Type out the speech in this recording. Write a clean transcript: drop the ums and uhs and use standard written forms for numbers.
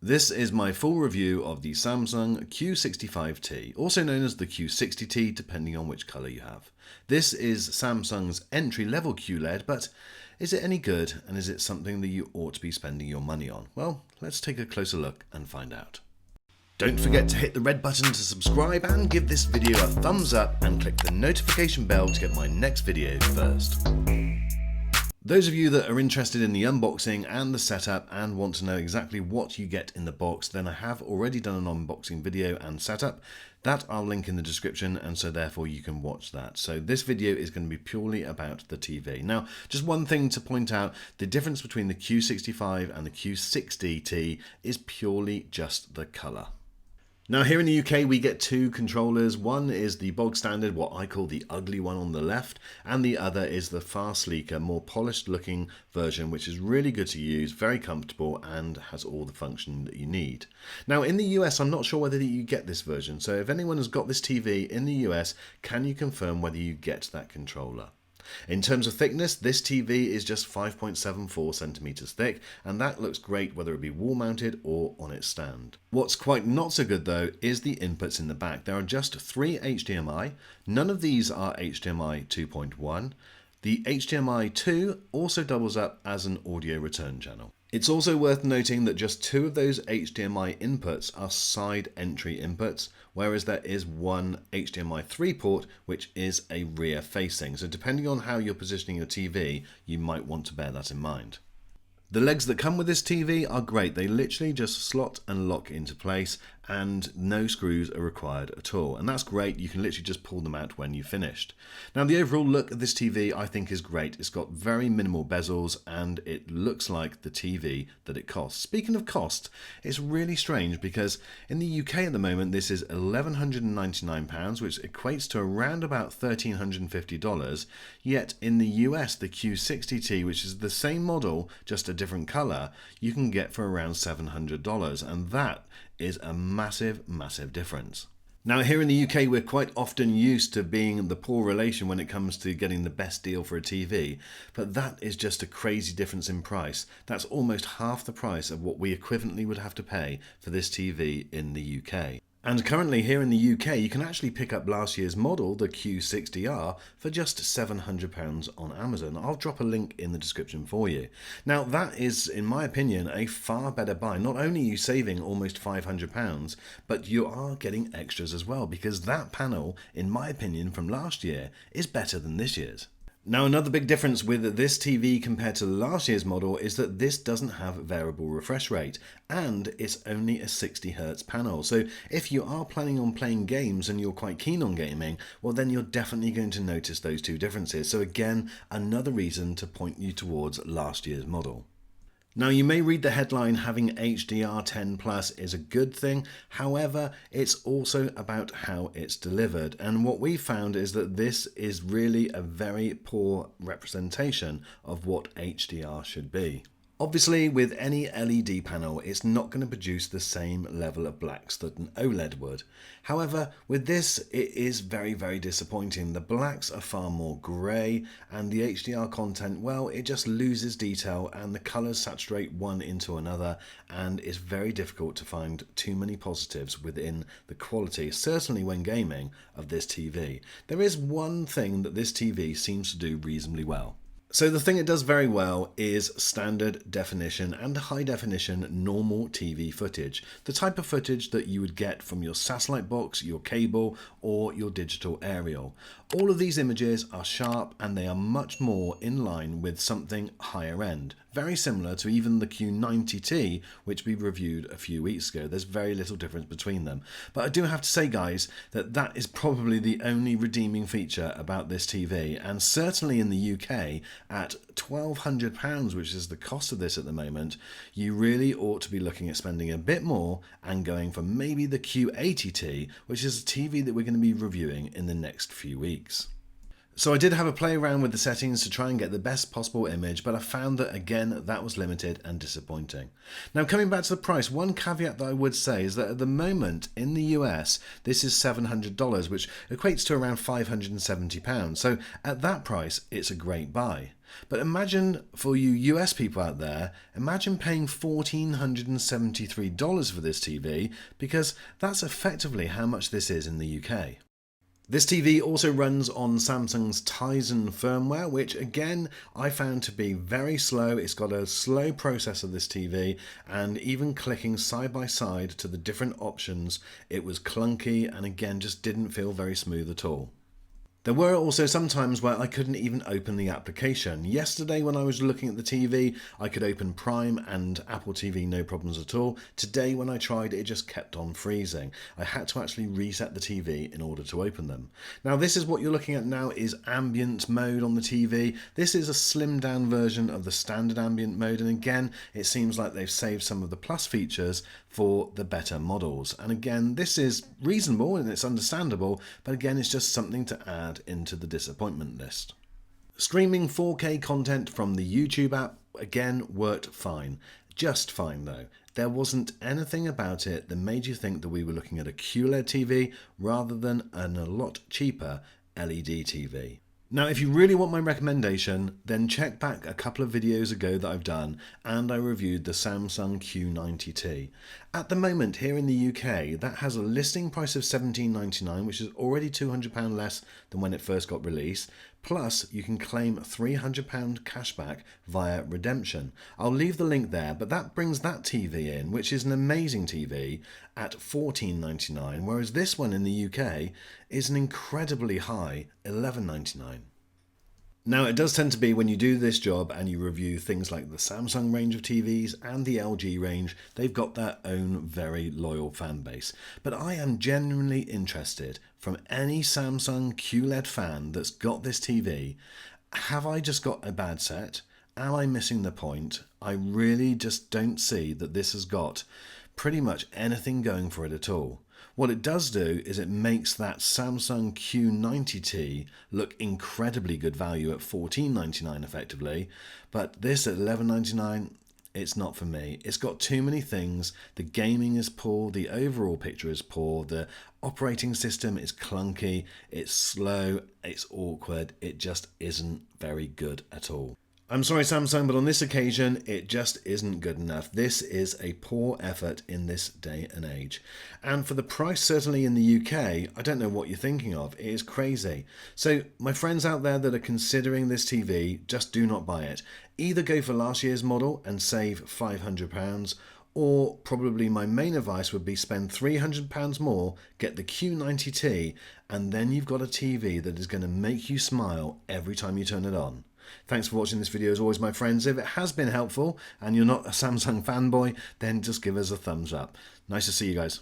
This is my full review of the Samsung Q65T, also known as the Q60T depending on which colour you have. This is Samsung's entry-level QLED, but is it any good and is it something that you ought to be spending your money on? Well, let's take a closer look and find out. Don't forget to hit the red button to subscribe and give this video a thumbs up and click the notification bell to get my next video first. Those of you that are interested in the unboxing and the setup and want to know exactly what you get in the box, then I have already done an unboxing video and setup. That I'll link in the description, and so therefore you can watch that. So this video is going to be purely about the TV. Now, just one thing to point out, the difference between the Q65 and the Q60T is purely just the colour. Now here in the UK we get two controllers. One is the bog standard, what I call the ugly one on the left, and the other is the far sleeker, more polished looking version, which is really good to use, very comfortable, and has all the function that you need. Now in the US I'm not sure whether you get this version, so if anyone has got this TV in the US, can you confirm whether you get that controller? In terms of thickness, this TV is just 5.74 centimeters thick, and that looks great whether it be wall mounted or on its stand. What's quite not so good though is the inputs in the back. There are just 3 HDMI, none of these are HDMI 2.1. The HDMI 2 also doubles up as an audio return channel. It's also worth noting that just 2 of those HDMI inputs are side entry inputs, whereas there is one HDMI 3 port which is a rear facing. So depending on how you're positioning your TV, you might want to bear that in mind. The legs that come with this TV are great. They literally just slot and lock into place and no screws are required at all. And that's great. You can literally just pull them out when you've finished. Now the overall look of this TV I think is great. It's got very minimal bezels and it looks like the TV that it costs. Speaking of cost, it's really strange because in the UK at the moment this is £1,199, which equates to around about $1,350. Yet in the US the Q60T, which is the same model, just a different colour, you can get for around $700, and that is a massive difference. Now here in the UK we're quite often used to being the poor relation when it comes to getting the best deal for a TV, but that is just a crazy difference in price. That's almost half the price of what we equivalently would have to pay for this TV in the UK. And currently here in the UK you can actually pick up last year's model, the Q60R, for just £700 on Amazon. I'll drop a link in the description for you. Now that is, in my opinion, a far better buy. Not only are you saving almost £500, but you are getting extras as well, because that panel, in my opinion, from last year is better than this year's. Now another big difference with this TV compared to last year's model is that this doesn't have variable refresh rate and it's only a 60Hz panel. So if you are planning on playing games and you're quite keen on gaming, well then you're definitely going to notice those two differences. So again, another reason to point you towards last year's model. Now you may read the headline having HDR10 Plus is a good thing, however it's also about how it's delivered, and what we found is that this is really a very poor representation of what HDR should be. Obviously with any LED panel it's not going to produce the same level of blacks that an OLED would. However, with this it is very disappointing. The blacks are far more grey and the HDR content, well, it just loses detail and the colours saturate one into another, and it's very difficult to find too many positives within the quality, certainly when gaming, of this TV. There is one thing that this TV seems to do reasonably well. So the thing it does very well is standard definition and high definition normal TV footage. The type of footage that you would get from your satellite box, your cable, or your digital aerial. All of these images are sharp and they are much more in line with something higher end. Very similar to even the Q90T, which we reviewed a few weeks ago. There's very little difference between them. But I do have to say, guys, that that is probably the only redeeming feature about this TV. And certainly in the UK, at £1,200, which is the cost of this at the moment, you really ought to be looking at spending a bit more and going for maybe the Q80T, which is a TV that we're going to be reviewing in the next few weeks. So I did have a play around with the settings to try and get the best possible image, but I found that again that was limited and disappointing. Now coming back to the price, one caveat that I would say is that at the moment in the US this is $700, which equates to around £570. So at that price it's a great buy. But imagine, for you US people out there, imagine paying $1,473 for this TV, because that's effectively how much this is in the UK. This TV also runs on Samsung's Tizen firmware, which again I found to be very slow. It's got a slow processor, this TV, and even clicking side by side to the different options, it was clunky and again just didn't feel very smooth at all. There were also some times where I couldn't even open the application. Yesterday when I was looking at the TV, I could open Prime and Apple TV no problems at all. Today when I tried, it just kept on freezing. I had to actually reset the TV in order to open them. Now this is what you're looking at now, is ambient mode on the TV. This is a slimmed down version of the standard ambient mode, and again it seems like they've saved some of the plus features for the better models. And again, this is reasonable and it's understandable, but again it's just something to add into the disappointment list. Streaming 4K content from the YouTube app again worked fine. Just fine though. There wasn't anything about it that made you think that we were looking at a QLED TV rather than a lot cheaper LED TV. Now, if you really want my recommendation, then check back a couple of videos ago that I've done, and I reviewed the Samsung Q90T. At the moment, here in the UK, that has a listing price of £17.99, which is already £200 less than when it first got released. Plus, you can claim £300 cashback via redemption. I'll leave the link there, but that brings that TV in, which is an amazing TV, at £14.99, whereas this one in the UK is an incredibly high £11.99. Now, it does tend to be when you do this job and you review things like the Samsung range of TVs and the LG range, they've got their own very loyal fan base. But I am genuinely interested from any Samsung QLED fan that's got this TV. Have I just got a bad set? Am I missing the point? I really just don't see that this has got pretty much anything going for it at all. What it does do is it makes that Samsung Q90T look incredibly good value at $14.99 effectively, but this at $11.99, it's not for me. It's got too many things. The gaming is poor, the overall picture is poor, the operating system is clunky, it's slow, it's awkward, it just isn't very good at all. I'm sorry Samsung, but on this occasion it just isn't good enough. This is a poor effort in this day and age. And for the price, certainly in the UK, I don't know what you're thinking of. It is crazy. So my friends out there that are considering this TV, just do not buy it. Either go for last year's model and save £500, or probably my main advice would be spend £300 more, get the Q90T, and then you've got a TV that is going to make you smile every time you turn it on. Thanks for watching this video as always, my friends. If it has been helpful and you're not a Samsung fanboy, then just give us a thumbs up. Nice to see you guys.